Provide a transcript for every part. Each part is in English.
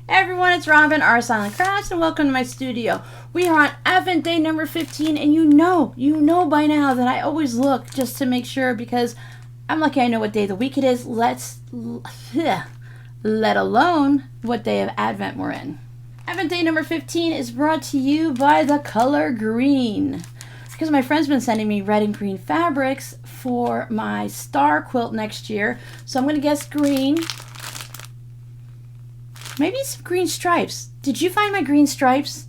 Hey everyone, it's Robin, R Silent Crafts, and welcome to my studio. We are on Advent day number 15, and you know by now that I always look just to make sure because I'm lucky I know what day of the week it is, let alone what day of Advent we're in. Advent day number 15 is brought to you by the color green. Because my friend's been sending me red and green fabrics for my star quilt next year, so I'm going to guess green. Maybe some green stripes. Did you find my green stripes?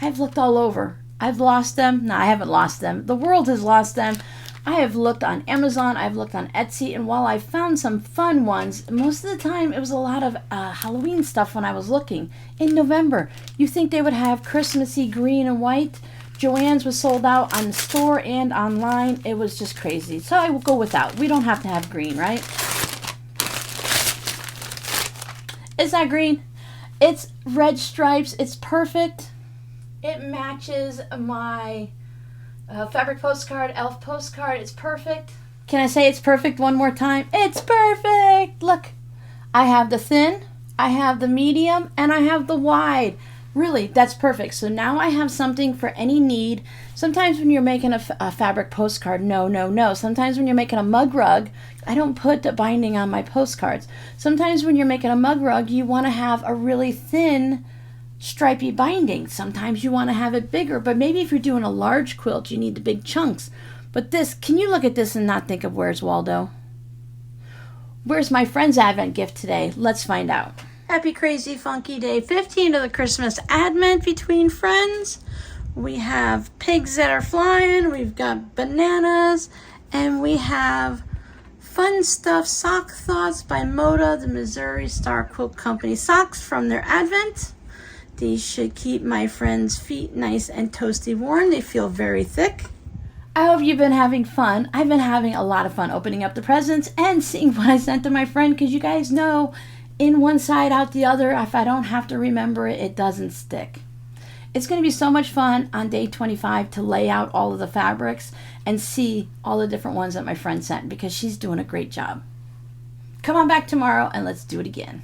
I've looked all over. I've lost them. No, I haven't lost them. The world has lost them. I have looked on Amazon. I've looked on Etsy. And while I found some fun ones, most of the time it was a lot of Halloween stuff when I was looking. In November, you think they would have Christmassy green and white? Joann's was sold out on the store and online. It was just crazy. So I will go without. We don't have to have green, right? Is that green? It's red stripes. It's perfect. It matches my fabric postcard, elf postcard. It's perfect. Can I say it's perfect one more time? It's perfect. Look, I have the thin, I have the medium, and I have the wide. Really, that's perfect. So now I have something for any need. Sometimes when you're making a fabric postcard, no. Sometimes when you're making a mug rug, I don't put the binding on my postcards. Sometimes when you're making a mug rug, you want to have a really thin, stripy binding. Sometimes you want to have it bigger, but maybe if you're doing a large quilt, you need the big chunks. But this, can you look at this and not think of Where's Waldo? Where's my friend's Advent gift today? Let's find out. Happy crazy funky day 15 of the Christmas Advent between friends. We have pigs that are flying, we've got bananas, and we have fun stuff, sock thoughts by Moda, the Missouri Star Quilt Company socks from their Advent. These should keep my friends' feet nice and toasty warm. They feel very thick. I hope you've been having fun. I've been having a lot of fun opening up the presents and seeing what I sent to my friend, because you guys know in one side, out the other. If I don't have to remember it, it doesn't stick. It's going to be so much fun on day 25 to lay out all of the fabrics and see all the different ones that my friend sent, because she's doing a great job. Come on back tomorrow and let's do it again.